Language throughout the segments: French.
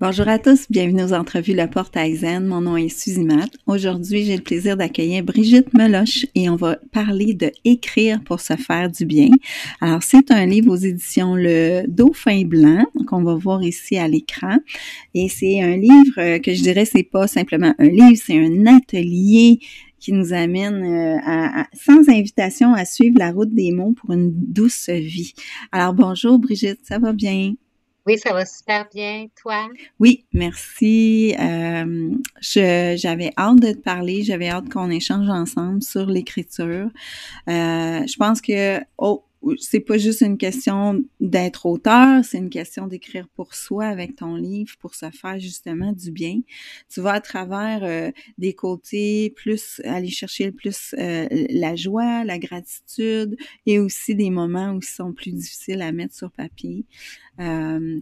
Bonjour à tous, bienvenue aux entrevues La Porte à Zen. Mon nom est Suzy Matt. Aujourd'hui, j'ai le plaisir d'accueillir Brigitte Meloche et on va parler de écrire pour se faire du bien. Alors, c'est un livre aux éditions Le Dauphin Blanc qu'on va voir ici à l'écran. Et c'est un livre que je dirais, c'est pas simplement un livre, c'est un atelier qui nous amène sans invitation à suivre la route des mots pour une douce vie. Alors, bonjour Brigitte, ça va bien? Oui, ça va super bien. Toi? Oui, merci. J'avais hâte de te parler, j'avais hâte qu'on échange ensemble sur l'écriture. Je pense que c'est pas juste une question d'être auteur, c'est une question d'écrire pour soi avec ton livre, pour se faire justement du bien. Tu vas à travers des côtés plus, aller chercher plus la joie, la gratitude et aussi des moments où ils sont plus difficiles à mettre sur papier.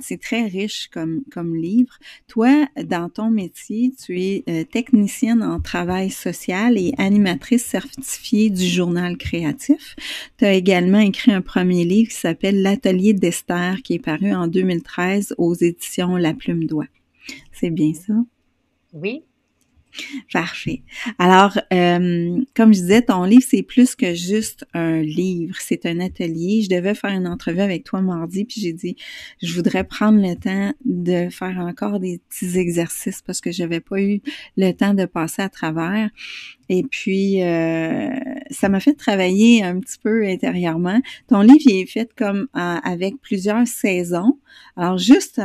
C'est très riche comme livre. Toi, dans ton métier, tu es technicienne en travail social et animatrice certifiée du journal créatif. Tu as également écrit un premier livre qui s'appelle L'Atelier d'Esther, qui est paru en 2013 aux éditions La Plume d'Oie. C'est bien ça? Oui. Parfait. Alors, comme je disais, ton livre, c'est plus que juste un livre, c'est un atelier. Je devais faire une entrevue avec toi mardi, puis j'ai dit, je voudrais prendre le temps de faire encore des petits exercices parce que j'avais pas eu le temps de passer à travers. Et puis, ça m'a fait travailler un petit peu intérieurement. Ton livre, il est fait comme avec plusieurs saisons. Alors, juste,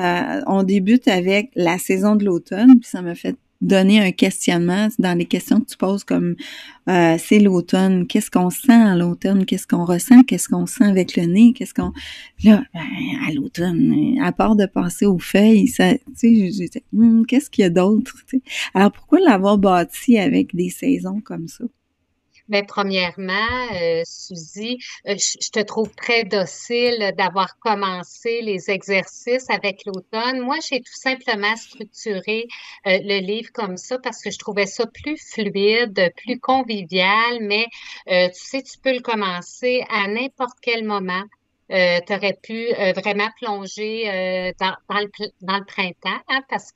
on débute avec la saison de l'automne, puis ça m'a fait donner un questionnement dans les questions que tu poses comme c'est l'automne, qu'est-ce qu'on sent à l'automne, qu'est-ce qu'on ressent, qu'est-ce qu'on sent avec le nez, qu'est-ce qu'on là à l'automne, à part de passer aux feuilles, ça, tu sais, j'ai qu'est-ce qu'il y a d'autre, tu sais. Alors pourquoi l'avoir bâti avec des saisons comme ça? Mais premièrement, Suzy, je te trouve très docile d'avoir commencé les exercices avec l'automne. Moi, j'ai tout simplement structuré le livre comme ça parce que je trouvais ça plus fluide, plus convivial, mais tu sais, tu peux le commencer à n'importe quel moment. Tu aurais pu vraiment plonger dans le printemps, hein, parce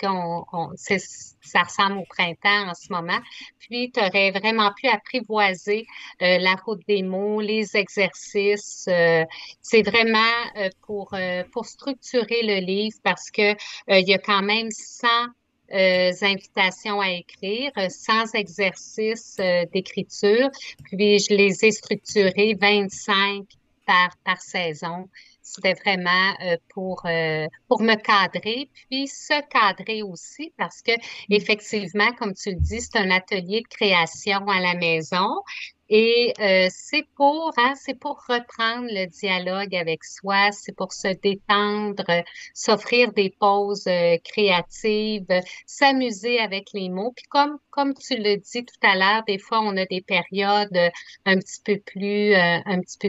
ça ressemble au printemps en ce moment. Puis, tu aurais vraiment pu apprivoiser la route des mots, les exercices. C'est vraiment pour structurer le livre parce que il y a quand même 100 invitations à écrire, 100 exercices d'écriture. Puis, je les ai structurés 25 par saison. C'était vraiment pour me cadrer, puis se cadrer aussi parce que effectivement, comme tu le dis, c'est un atelier de création à la maison. Et c'est pour reprendre le dialogue avec soi, c'est pour se détendre, s'offrir des pauses créatives, s'amuser avec les mots. Puis comme tu le dis tout à l'heure, des fois on a des périodes un petit peu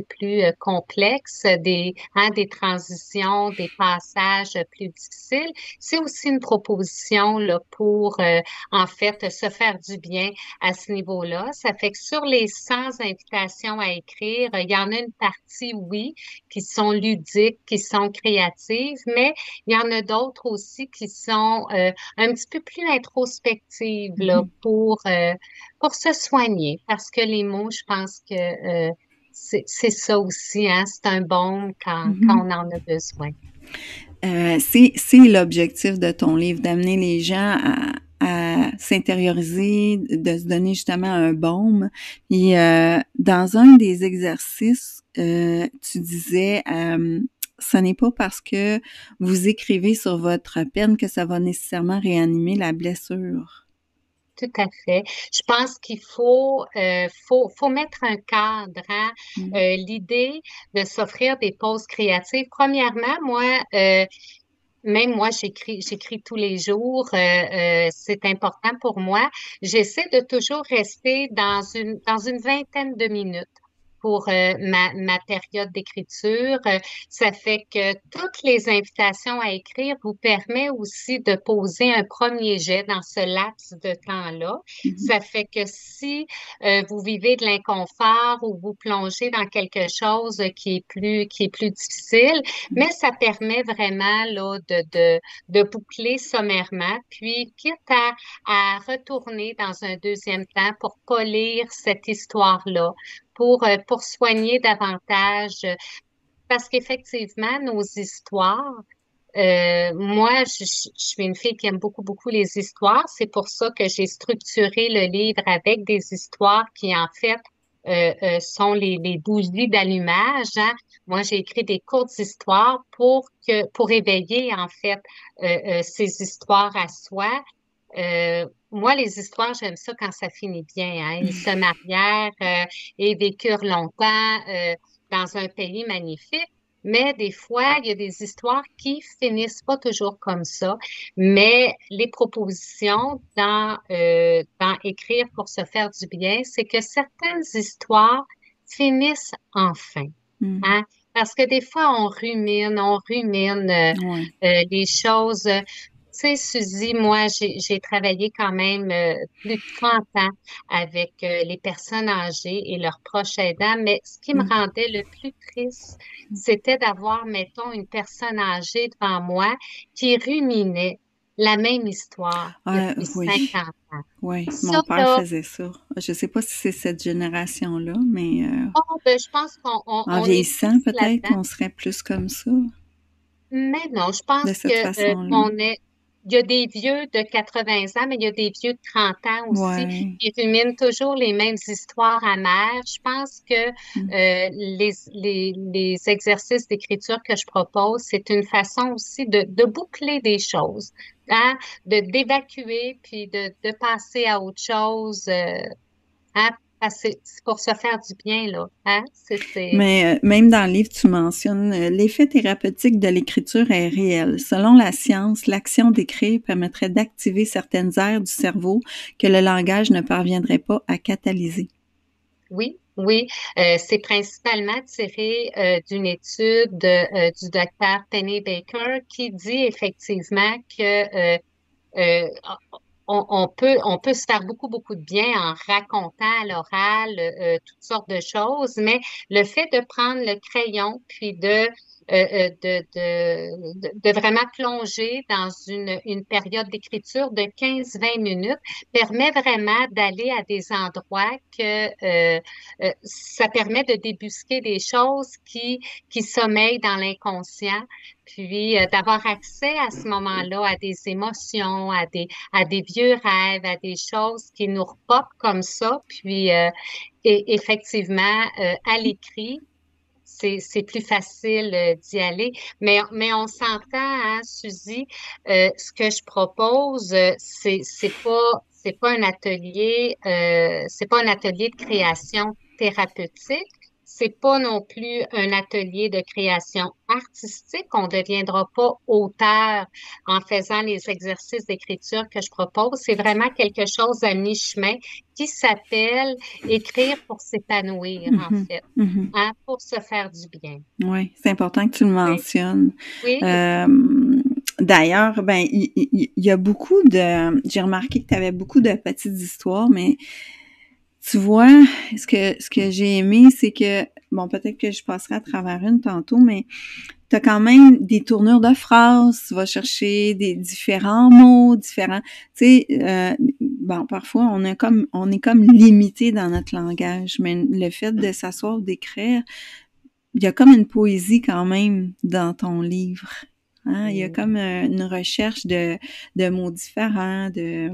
plus complexes, des transitions, des passages plus difficiles. C'est aussi une proposition là pour en fait se faire du bien à ce niveau-là. Ça fait que sur les 100 invitations à écrire, il y en a une partie, oui, qui sont ludiques, qui sont créatives, mais il y en a d'autres aussi qui sont un petit peu plus introspectives là, pour se soigner. Parce que les mots, je pense que c'est ça aussi, hein, c'est un baume quand on en a besoin. C'est l'objectif de ton livre, d'amener les gens à s'intérioriser, de se donner justement un baume. Et dans un des exercices, tu disais, ce n'est pas parce que vous écrivez sur votre peine que ça va nécessairement réanimer la blessure. Tout à fait. Je pense qu'il faut mettre un cadre, hein. L'idée de s'offrir des pauses créatives. Premièrement, moi, même moi, j'écris tous les jours. C'est important pour moi. J'essaie de toujours rester dans une vingtaine de minutes pour ma période d'écriture. Ça fait que toutes les invitations à écrire vous permet aussi de poser un premier jet dans ce laps de temps-là. Mhm. Ça fait que si vous vivez de l'inconfort ou vous plongez dans quelque chose qui est plus difficile, mais ça permet vraiment là de boucler sommairement, puis quitte à retourner dans un deuxième temps pour polir cette histoire-là pour soigner davantage, parce qu'effectivement, nos histoires, moi, je suis une fille qui aime beaucoup, beaucoup les histoires. C'est pour ça que j'ai structuré le livre avec des histoires qui, en fait, sont les bougies d'allumage, hein. Moi, j'ai écrit des courtes histoires pour éveiller, en fait, ces histoires à soi. Moi, les histoires, j'aime ça quand ça finit bien, hein. Ils se marièrent et vécurent longtemps dans un pays magnifique. Mais des fois, il y a des histoires qui finissent pas toujours comme ça. Mais les propositions dans Écrire pour se faire du bien, c'est que certaines histoires finissent enfin, Mhm. hein. Parce que des fois, on rumine Ouais. les choses. Tu sais, Suzy, moi, j'ai travaillé quand même plus de 30 ans avec les personnes âgées et leurs proches aidants, mais ce qui me Mhm. rendait le plus triste, c'était d'avoir, mettons, une personne âgée devant moi qui ruminait la même histoire depuis Oui, 50 ans. oui, Ça, mon père là, faisait ça. Je sais pas si c'est cette génération-là, mais oh, ben, je pense en on est vieillissant, tous peut-être là-dedans. qu'on serait plus comme ça, Mais non, je de pense que cette façon-là. il y a des vieux de 80 ans, mais il y a des vieux de 30 ans aussi Ouais. qui ruminent toujours les mêmes histoires amères. Je pense que Mm. les exercices d'écriture que je propose, c'est une façon aussi de boucler des choses, hein, d'évacuer puis de passer à autre chose, hein, parce que c'est pour se faire du bien, là, hein, c'est, Mais même dans le livre, tu mentionnes l'effet thérapeutique de l'écriture est réel. Selon la science, l'action d'écrire permettrait d'activer certaines aires du cerveau que le langage ne parviendrait pas à catalyser. Oui, oui, c'est principalement tiré d'une étude du docteur Penny Baker qui dit effectivement que euh, on peut se faire beaucoup, beaucoup de bien en racontant à l'oral toutes sortes de choses, mais le fait de prendre le crayon puis de vraiment plonger dans une période d'écriture de 15-20 minutes permet vraiment d'aller à des endroits ça permet de débusquer des choses qui sommeillent dans l'inconscient, puis d'avoir accès à ce moment-là à des émotions, à des vieux rêves, à des choses qui nous repopent comme ça. Puis, et effectivement, à l'écrit, c'est plus facile d'y aller. Mais on s'entend, hein, Suzy, ce que je propose, c'est pas un atelier, c'est pas un atelier de création thérapeutique. C'est pas non plus un atelier de création artistique. On ne deviendra pas auteur en faisant les exercices d'écriture que je propose. C'est vraiment quelque chose à mi-chemin qui s'appelle écrire pour s'épanouir, en Mhm, fait, mhm. hein, pour se faire du bien. Oui, c'est important que tu le Oui, mentionnes. oui, D'ailleurs, ben, il y a beaucoup de... J'ai remarqué que tu avais beaucoup de petites histoires, mais tu vois, ce que j'ai aimé, c'est que, bon, peut-être que je passerai à travers une tantôt, mais tu as quand même des tournures de phrases, tu vas chercher des différents mots, différents, tu sais, bon, parfois on est comme limité dans notre langage, mais le fait de s'asseoir, d'écrire, il y a comme une poésie quand même dans ton livre. Hein? Il y a oui. comme une recherche de mots différents, de...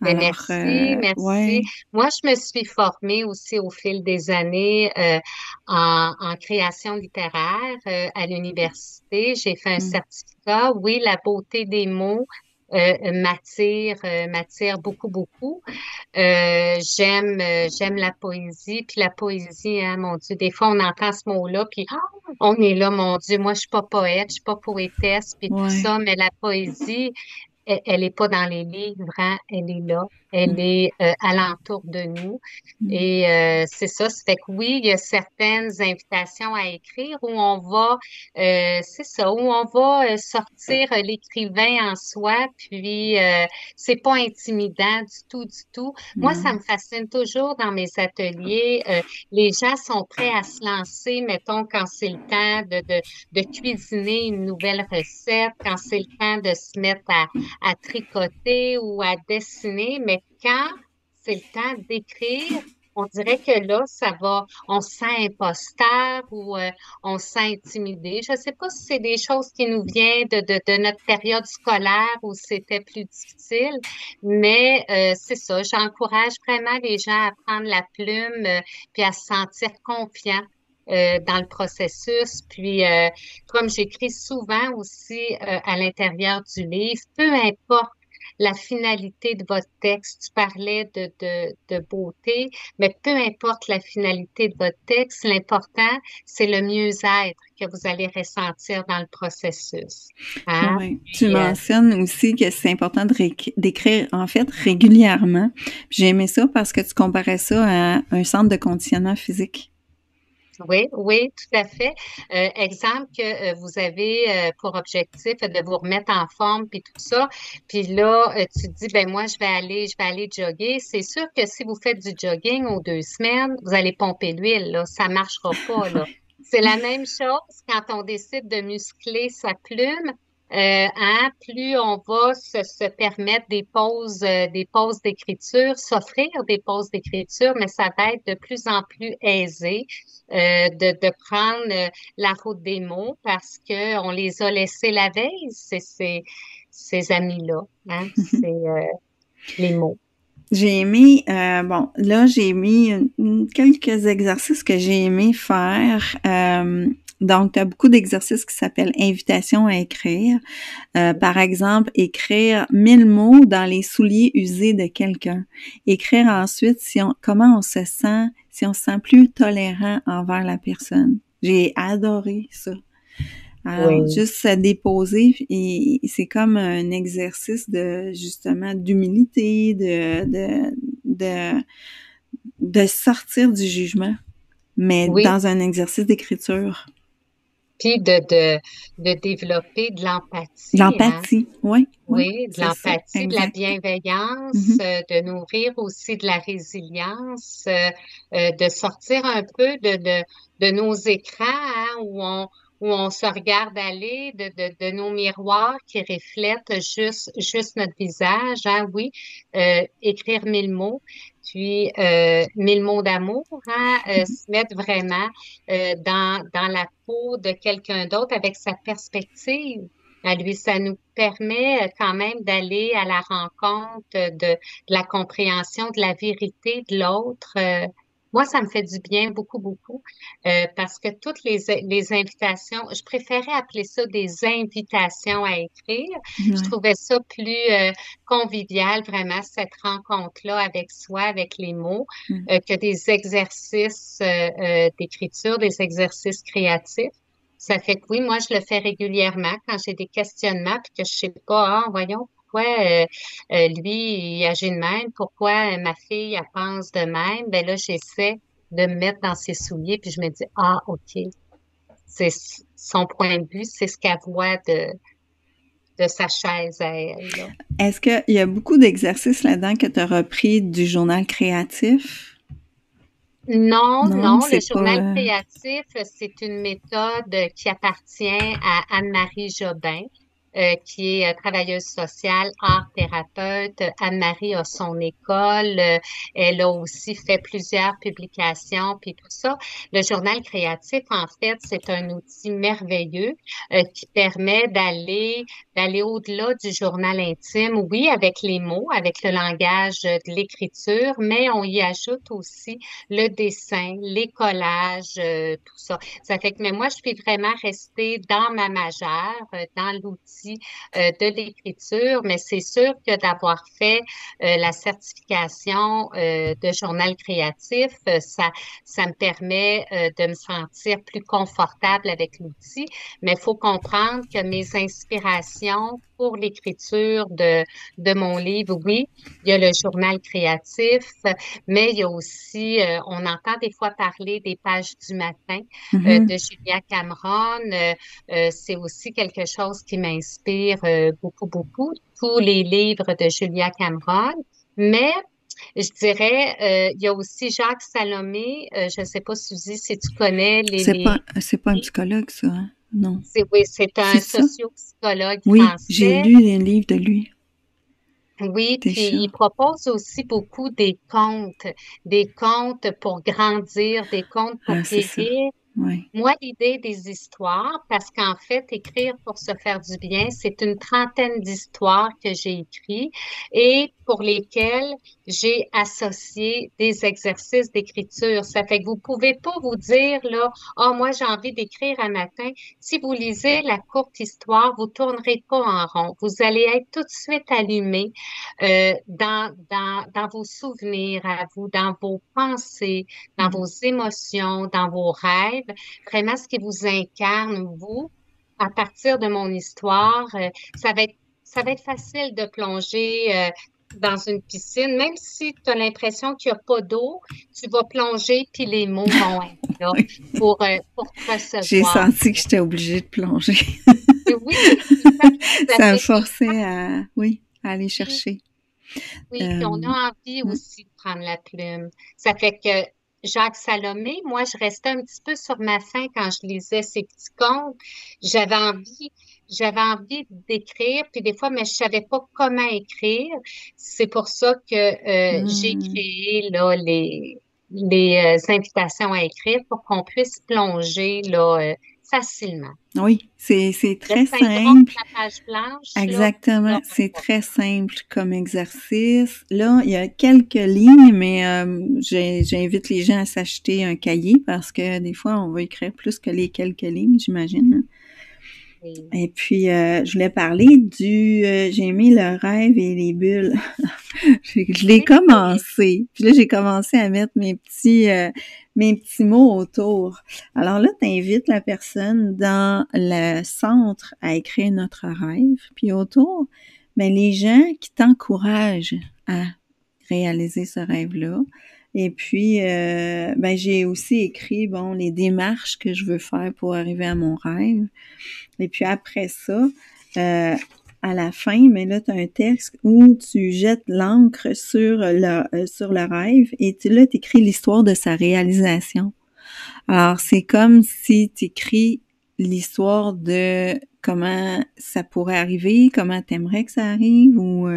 Ben, Alors, merci, merci. ouais. Moi, je me suis formée aussi au fil des années en création littéraire à l'université. J'ai fait un Mm, certificat. Oui, la beauté des mots. m'attire beaucoup, beaucoup. J'aime la poésie, puis la poésie, hein, mon Dieu, des fois on entend ce mot-là, puis on est là, mon Dieu, moi je suis pas poète, je suis pas poétesse, puis tout Ouais. ça, mais la poésie, elle est pas dans les livres, hein, elle est là, elle Mm, est alentour de nous. mm, Et c'est ça, ça fait que oui, il y a certaines invitations à écrire où on va, c'est ça, où on va sortir l'écrivain en soi, puis c'est pas intimidant du tout, du tout. Moi, ça non. me fascine toujours dans mes ateliers. Les gens sont prêts à se lancer, mettons, quand c'est le temps de cuisiner une nouvelle recette, quand c'est le temps de se mettre à tricoter ou à dessiner, mais quand c'est le temps d'écrire, on dirait que là, on se sent imposteur ou on se sent intimidé. Je ne sais pas si c'est des choses qui nous viennent de notre période scolaire où c'était plus difficile, mais c'est ça. J'encourage vraiment les gens à prendre la plume puis à se sentir confiants dans le processus. Puis, comme j'écris souvent aussi à l'intérieur du livre, peu importe la finalité de votre texte, tu parlais de beauté, mais peu importe la finalité de votre texte, l'important, c'est le mieux-être que vous allez ressentir dans le processus. Hein? Ouais. Tu Puis, mentionnes aussi que c'est important d'écrire, en fait, régulièrement. Puis j'ai aimé ça parce que tu comparais ça à un centre de conditionnement physique. oui, oui, tout à fait. Exemple que vous avez pour objectif de vous remettre en forme puis tout ça. Puis là, tu te dis ben moi je vais aller jogger. C'est sûr que si vous faites du jogging aux 2 semaines, vous allez pomper l'huile là, ça marchera pas là. C'est la même chose quand on décide de muscler sa plume. Hein, plus on va se permettre des pauses d'écriture, s'offrir des pauses d'écriture, mais ça va être de plus en plus aisé de prendre la route des mots parce que on les a laissés la veille, ces amis-là, hein, c'est les mots. J'ai aimé, bon, là, j'ai mis quelques exercices que j'ai aimé faire. Donc, tu as beaucoup d'exercices qui s'appellent invitation à écrire. Par exemple, écrire 1000 mots dans les souliers usés de quelqu'un. Écrire ensuite comment on se sent, si on se sent plus tolérant envers la personne. J'ai adoré ça. Alors, Oui. juste se déposer, et c'est comme un exercice de, justement, d'humilité, de sortir du jugement, mais Oui, dans un exercice d'écriture. puis de développer de l'empathie, hein. L'empathie, oui, oui, Oui, de c'est ça, l'empathie, de la exact. bienveillance, Mhm, de nourrir aussi de la résilience, de sortir un peu de nos écrans, hein, où on se regarde aller, de nos miroirs qui reflètent juste notre visage, hein, oui, écrire 1000 mots, puis 1000 mots d'amour, hein, se mettre vraiment dans la peau de quelqu'un d'autre avec sa perspective à lui. Ça nous permet quand même d'aller à la rencontre de la compréhension de la vérité de l'autre. Moi, ça me fait du bien beaucoup, beaucoup, parce que toutes les invitations, je préférais appeler ça des invitations à écrire. Je ouais. trouvais ça plus convivial, vraiment, cette rencontre-là avec soi, avec les mots, Mm. que des exercices d'écriture, des exercices créatifs. Ça fait que oui, moi, je le fais régulièrement quand j'ai des questionnements puis que je sais pas, ah, voyons, pourquoi lui, il agit de même, pourquoi ma fille, elle pense de même. Ben là, j'essaie de me mettre dans ses souliers puis je me dis, ah, OK, c'est son point de vue, c'est ce qu'elle voit de sa chaise à elle, là. Est-ce qu'il y a beaucoup d'exercices là-dedans que tu as repris du journal créatif? Non, Non, non, le c'est journal pas... créatif, c'est une méthode qui appartient à Anne-Marie Jobin, qui est travailleuse sociale, art thérapeute. Anne-Marie a son école, elle a aussi fait plusieurs publications, puis tout ça. Le journal créatif, en fait, c'est un outil merveilleux qui permet d'aller au-delà du journal intime, oui, avec les mots, avec le langage de l'écriture, mais on y ajoute aussi le dessin, les collages, tout ça. Ça fait que, mais moi, je suis vraiment restée dans ma majeure, dans l'outil aussi de l'écriture, mais c'est sûr que d'avoir fait la certification de journal créatif, ça me permet de me sentir plus confortable avec l'outil, mais il faut comprendre que mes inspirations pour l'écriture de mon livre, oui, il y a le journal créatif, mais il y a aussi, on entend des fois parler des pages du matin Mhm. de Julia Cameron. C'est aussi quelque chose qui m'inspire beaucoup, beaucoup, tous les livres de Julia Cameron. Mais je dirais, il y a aussi Jacques Salomé. Je ne sais pas, Suzy, si tu connais C'est pas un psychologue, ça, hein? Non. oui, c'est un C'est ça? sociopsychologue Oui, j'ai français. lu un livre de lui, Oui, puis déjà. il propose aussi beaucoup des contes pour grandir, des contes pour Ah, c'est ça. guérir. Oui. Moi, l'idée des histoires, parce qu'en fait, écrire pour se faire du bien, c'est une trentaine d'histoires que j'ai écrites et pour lesquelles j'ai associé des exercices d'écriture. Ça fait que vous pouvez pas vous dire, là, oh, moi, j'ai envie d'écrire un matin. Si vous lisez la courte histoire, vous tournerez pas en rond. Vous allez être tout de suite allumé dans vos souvenirs à vous, dans vos pensées, dans Mm. vos émotions, dans vos rêves, vraiment ce qui vous incarne, vous, à partir de mon histoire. Ça va être facile de plonger dans une piscine, même si tu as l'impression qu'il n'y a pas d'eau, tu vas plonger puis les mots vont être là pour te J'ai recevoir. senti que j'étais obligée de plonger. Et oui, ça, puis vous Ça me avez tout forçait à, oui, à aller dit. chercher. Oui, puis on Euh, a envie mm, aussi de prendre la plume. Ça fait que Jacques Salomé, moi, je restais un petit peu sur ma faim quand je lisais ses petits contes. J'avais envie, j'avais envie d'écrire, puis des fois, mais je savais pas comment écrire. C'est pour ça que j'ai mm. créé là les invitations à écrire pour qu'on puisse plonger là facilement. Oui, c'est Le très syndrome simple. de la page blanche, là, tu Exactement, l'auras c'est pas. très simple comme exercice. Là, il y a quelques lignes, mais j'invite les gens à s'acheter un cahier parce que des fois, on va écrire plus que les quelques lignes, j'imagine, hein. Oui. Et puis, je voulais parler j'ai mis le rêve et les bulles. Je l'ai Oui. commencé. Puis là, j'ai commencé à mettre mes petits mots autour. Alors là, tu invites la personne dans le centre à écrire notre rêve. Puis autour, ben, les gens qui t'encouragent à réaliser ce rêve-là. Et puis, ben, j'ai aussi écrit, bon, les démarches que je veux faire pour arriver à mon rêve. Et puis après ça, à la fin, mais là, tu as un texte où tu jettes l'encre sur le rêve et là, tu écris l'histoire de sa réalisation. Alors, c'est comme si tu écris l'histoire de comment ça pourrait arriver, comment tu aimerais que ça arrive ou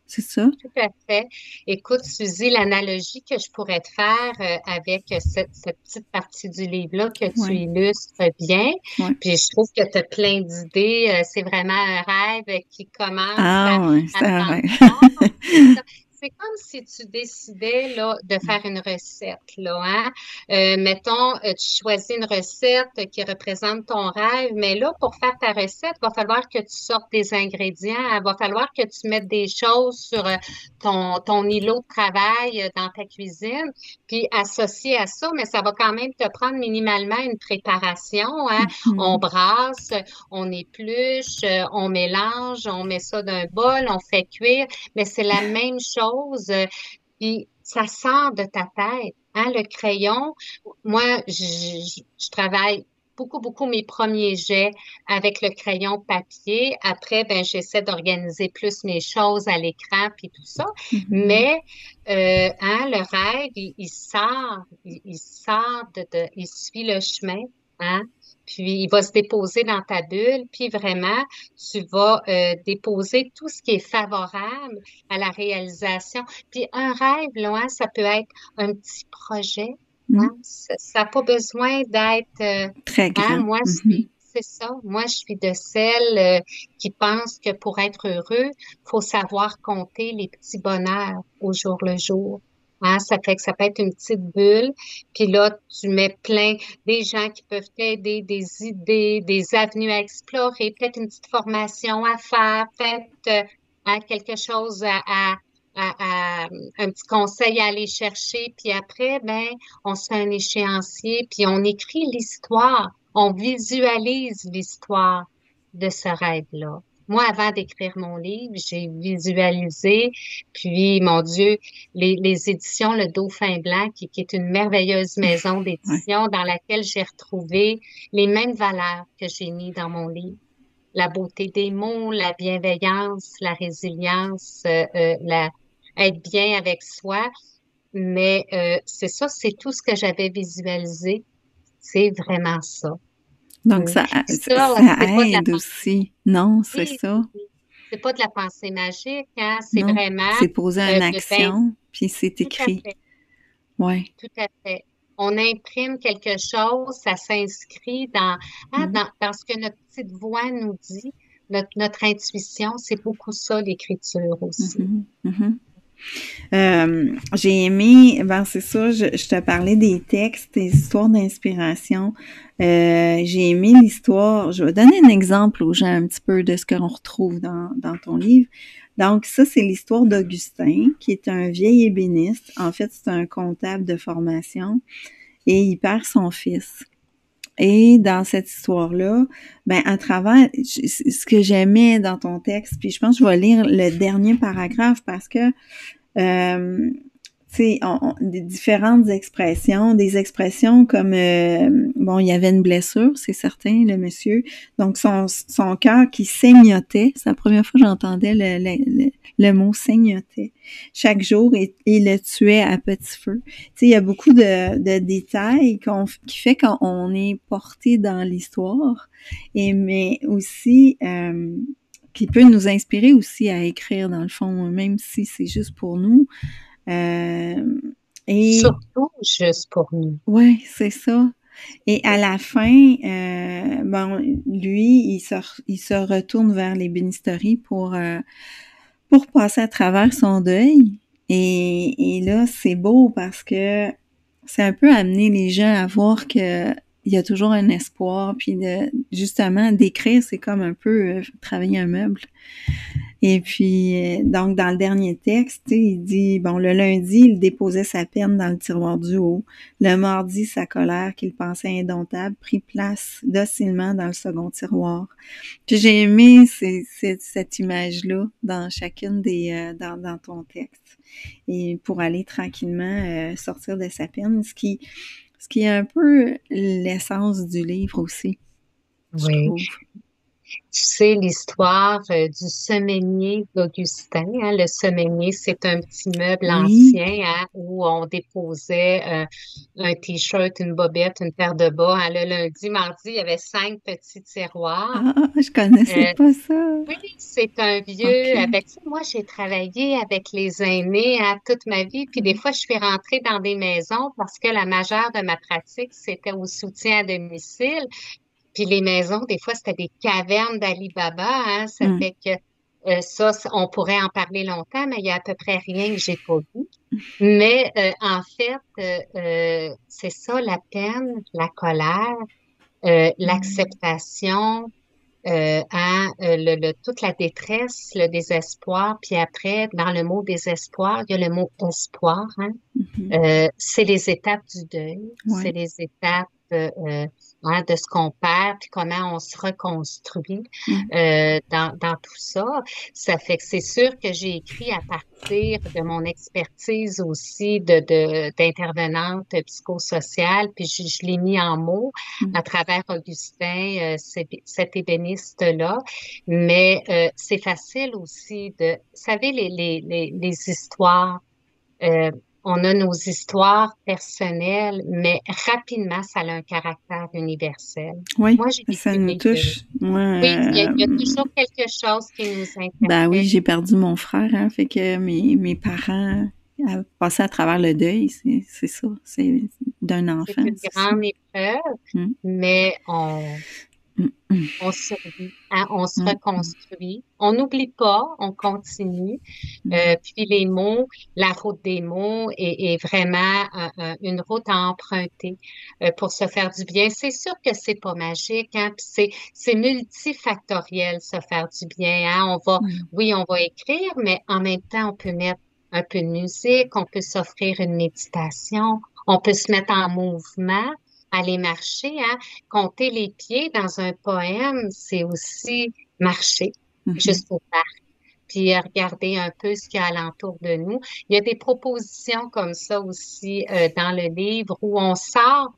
c'est ça? Tout à fait. Écoute, Suzy, l'analogie que je pourrais te faire avec cette petite partie du livre-là que tu Ouais, illustres bien, ouais. puis je trouve que tu as plein d'idées. C'est vraiment un rêve qui commence Ah ouais, à c'est un rêve. s'entendre. C'est ça. C'est comme si tu décidais là, de faire une recette, là, hein? Mettons, tu choisis une recette qui représente ton rêve, mais là, pour faire ta recette, il va falloir que tu sortes des ingrédients, il va falloir que tu mettes des choses sur ton îlot de travail dans ta cuisine, puis associé à ça, mais ça va quand même te prendre minimalement une préparation, hein? On Mhm. brasse, on épluche, on mélange, on met ça dans un bol, on fait cuire, mais c'est la même chose, puis ça sort de ta tête, hein? Le crayon, moi, je travaille beaucoup, beaucoup mes premiers jets avec le crayon papier. Après, ben, j'essaie d'organiser plus mes choses à l'écran puis tout ça. Mhm. Mais hein, le rêve, il sort, il sort il suit le chemin, hein. Puis il va se déposer dans ta bulle, puis vraiment, tu vas déposer tout ce qui est favorable à la réalisation. Puis un rêve, là, hein, ça peut être un petit projet, hein. Mhm. Ça n'a pas besoin d'être, Très hein, grand. Mhm. c'est ça, moi, je suis de celles qui pensent que pour être heureux, faut savoir compter les petits bonheurs au jour le jour, Hein, ça fait que ça peut être une petite bulle, puis là, tu mets plein des gens qui peuvent t'aider, des idées, des avenues à explorer, peut-être une petite formation à faire, peut-être quelque chose un petit conseil à aller chercher, puis après, ben, on se fait un échéancier, puis on écrit l'histoire, on visualise l'histoire de ce rêve-là. Moi, avant d'écrire mon livre, j'ai visualisé, puis, mon Dieu, les éditions Le Dauphin Blanc, qui est une merveilleuse maison Ouais. d'édition dans laquelle j'ai retrouvé les mêmes valeurs que j'ai mis dans mon livre. La beauté des mots, la bienveillance, la résilience, être bien avec soi. Mais c'est ça, c'est tout ce que j'avais visualisé. C'est vraiment ça. Donc, Oui. Puis ça, ça c'est pas de la aide aussi. Non, c'est pensée, ça. c'est pas de la pensée magique, hein. C'est Non, vraiment c'est posé en ben, action, puis c'est tout à écrit. fait. Ouais. Tout à fait. On imprime quelque chose, ça s'inscrit Mm. dans ce que notre petite voix nous dit, notre intuition, c'est beaucoup ça, l'écriture aussi. Mhm, mhm. J'ai aimé, ben c'est ça, je te parlais des textes, des histoires d'inspiration. J'ai aimé l'histoire. Je vais donner un exemple aux gens un petit peu de ce qu'on retrouve dans ton livre. Donc, ça, c'est l'histoire d'Augustin, qui est un vieil ébéniste. En fait, c'est un comptable de formation et il perd son fils. Et dans cette histoire-là, ben à travers ce que j'aimais dans ton texte, puis je pense que je vais lire le dernier paragraphe parce que tu sais, des différentes expressions, des expressions comme bon, il y avait une blessure, c'est certain, le monsieur, donc son cœur qui saignotait, c'est la première fois que j'entendais le mot saignotait. Chaque jour, il le tuait à petit feu. Tu sais, il y a beaucoup de détails qui fait qu'on est porté dans l'histoire, et mais aussi qui peut nous inspirer aussi à écrire dans le fond, même si c'est juste pour nous. Euh, et Surtout juste pour nous. ouais, c'est ça. Et à la fin, bon, lui, il se retourne vers l'ébénisterie pour passer à travers son deuil. Et là, c'est beau parce que c'est un peu amener les gens à voir que il y a toujours un espoir, puis justement d'écrire, c'est comme un peu travailler un meuble. Et puis, donc, dans le dernier texte, il dit, bon, le lundi, il déposait sa peine dans le tiroir du haut. Le mardi, sa colère, qu'il pensait indomptable, prit place docilement dans le second tiroir. Puis j'ai aimé cette image-là dans chacune dans ton texte. Et pour aller tranquillement sortir de sa peine, ce qui est un peu l'essence du livre aussi, je Oui. trouve. Tu sais l'histoire du semainier d'Augustin, hein. Le semainier, c'est un petit meuble Oui. ancien, hein, où on déposait un t-shirt, une bobette, une paire de bas, hein. Le lundi, mardi, il y avait 5 petits tiroirs. Ah, je connaissais Euh, pas ça. oui, c'est un vieux. OK. Avec ça, moi, j'ai travaillé avec les aînés, hein, toute ma vie. Puis des Mhm. fois, je suis rentrée dans des maisons parce que la majeure de ma pratique, c'était au soutien à domicile. Puis les maisons, des fois, c'était des cavernes d'Ali Baba, hein. Ça Mm. fait que on pourrait en parler longtemps, mais il y a à peu près rien que j'ai pas vu. Mais en fait, c'est ça, la peine, la colère, Mm. l'acceptation, toute la détresse, le désespoir. Puis après, dans le mot désespoir, il y a le mot espoir, hein. Mhm. C'est les étapes du deuil, c'est Ouais. les étapes hein, de ce qu'on perd, puis comment on se reconstruit Mm. dans tout ça. Ça fait que c'est sûr que j'ai écrit à partir de mon expertise aussi d'intervenante psychosociale, puis je l'ai mis en mots Mm. à travers Augustin, cet ébéniste-là. Mais c'est facile aussi vous savez, les histoires. Euh, on a nos histoires personnelles, mais rapidement, ça a un caractère universel. Oui, Moi, j'ai ça vécu nous les deux. touche. Moi, Oui, il y a toujours quelque chose qui nous ben oui, interpelle. j'ai perdu mon frère, hein, fait que mes parents passaient à travers le deuil, c'est ça, c'est d'un C'est enfant, une c'est ça. grande épreuve, Mm. mais Mm, mm, On survit, hein, on se mm, mm, reconstruit. On n'oublie pas, on continue. mm. Puis les mots, la route des mots est vraiment une route à emprunter pour se faire du bien. C'est sûr que c'est pas magique, hein, puis c'est multifactoriel se faire du bien, hein. Mm. Oui, on va écrire, mais en même temps, on peut mettre un peu de musique, on peut s'offrir une méditation, on peut se mettre en mouvement, aller marcher, hein. Compter les pieds dans un poème, c'est aussi marcher Mhm. jusqu'au puis regarder un peu ce qu'il y a alentour de nous. Il y a des propositions comme ça aussi dans le livre où on sort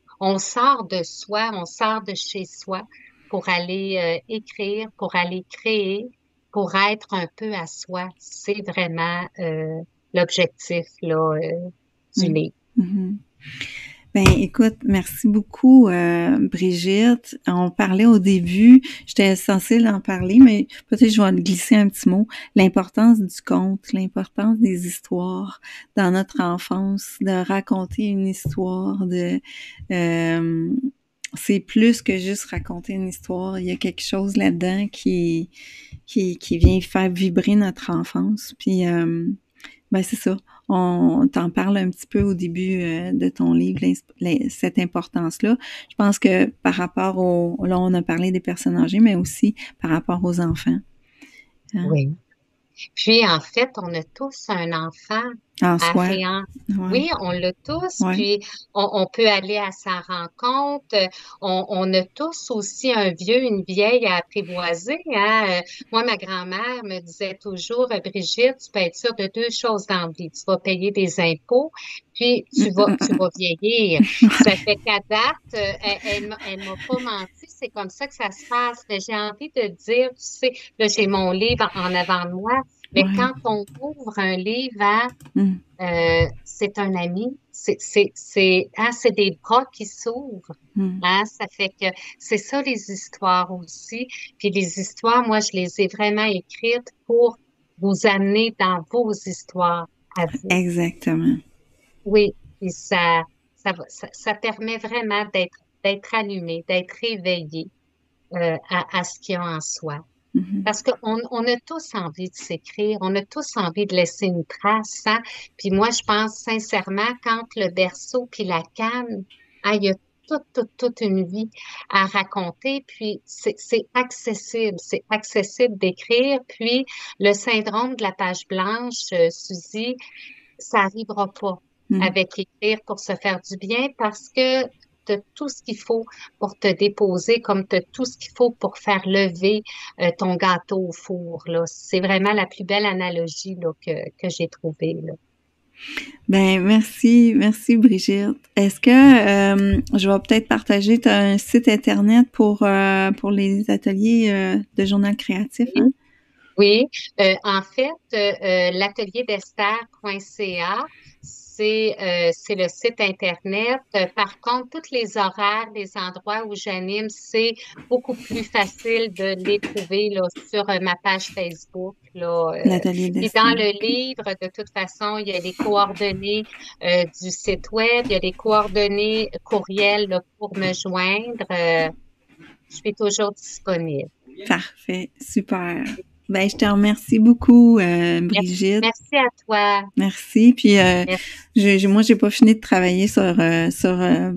de soi, on sort de chez soi pour aller écrire, pour aller créer, pour être un peu à soi. C'est vraiment l'objectif là du Mm. livre. Mhm. Ben, écoute, merci beaucoup, Brigitte. On parlait au début, j'étais censée en parler, mais peut-être je vais glisser un petit mot. L'importance du conte, l'importance des histoires dans notre enfance, de raconter une histoire, euh, c'est plus que juste raconter une histoire. Il y a quelque chose là-dedans qui vient faire vibrer notre enfance. Puis, ben c'est ça. On t'en parle un petit peu au début de ton livre, cette importance-là. Je pense que par rapport là, on a parlé des personnes âgées, mais aussi par rapport aux enfants. Hein? Oui. Puis, en fait, on a tous un enfant En à soi. Oui, Ouais. on l'a tous, Ouais. puis on peut aller à sa rencontre. On a tous aussi un vieux, une vieille à apprivoiser, hein. Moi, ma grand-mère me disait toujours, Brigitte, tu peux être sûre de deux choses dans la vie. Tu vas payer des impôts, puis tu vas vieillir. Ça fait qu'à date, elle m'a pas menti. C'est comme ça que ça se passe. Mais j'ai envie de dire, tu sais, là, j'ai mon livre en avant de moi. Mais Ouais. quand on ouvre un livre, hein, Mm. c'est un ami, c'est des bras qui s'ouvrent. Mm. Hein, ça fait que c'est ça les histoires aussi. Puis les histoires, moi, je les ai vraiment écrites pour vous amener dans vos histoires à vous. Exactement. Oui, puis ça permet vraiment d'être allumé, d'être réveillé à ce qu'il y a en soi. Mhm. Parce on a tous envie de s'écrire, on a tous envie de laisser une trace, hein. Puis moi, je pense sincèrement, quand le berceau puis la canne, hein, il y a toute une vie à raconter, puis c'est accessible d'écrire. Puis le syndrome de la page blanche, Suzy, ça arrivera pas Mm. avec écrire pour se faire du bien parce que tu as tout ce qu'il faut pour te déposer, comme tu as tout ce qu'il faut pour faire lever ton gâteau au four, là. C'est vraiment la plus belle analogie là, que j'ai trouvée, là. Ben merci Brigitte. Est-ce que je vais peut-être partager un site internet pour les ateliers de journal créatif, hein? Oui, oui. En fait, l'atelier d'Esther.ca, c'est le site Internet. Par contre, tous les horaires, les endroits où j'anime, c'est beaucoup plus facile de les trouver là, sur ma page Facebook. Là, L'atelier puis dans d'Esther. le livre, de toute façon, il y a les coordonnées du site web, il y a les coordonnées courriel là, pour me joindre. Je suis toujours disponible. Parfait, super. Ben je te remercie beaucoup, Brigitte. Merci à toi. Merci. Puis Merci. moi j'ai pas fini de travailler sur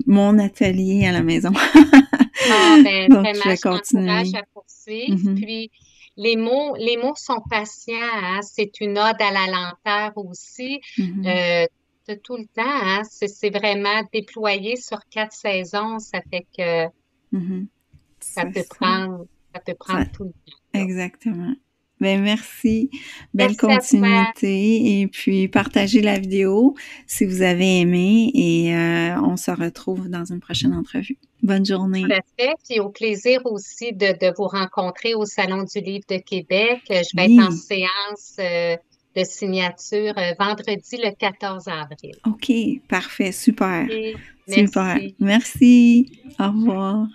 mon atelier à la maison. Ah, ben, Donc je vraiment, vais je t'encourage continuer. à poursuivre. Mhm, Puis, les mots sont patients, hein. C'est une ode à la lenteur aussi. mhm, Euh, de tout le temps, hein. C'est vraiment déployé sur 4 saisons. Ça fait que mhm. ça C'est peut ça. prendre, ça peut Ça, prendre tout le temps, là. exactement. Ben merci. Belle Merci à toi. continuité et puis partagez la vidéo si vous avez aimé et on se retrouve dans une prochaine entrevue. Bonne Tout journée. à fait. Puis au plaisir aussi de vous rencontrer au Salon du Livre de Québec. Je vais être en Oui. séance de signature vendredi le 14 avril. OK. Parfait. Super. Et Super. merci. Merci. Au revoir.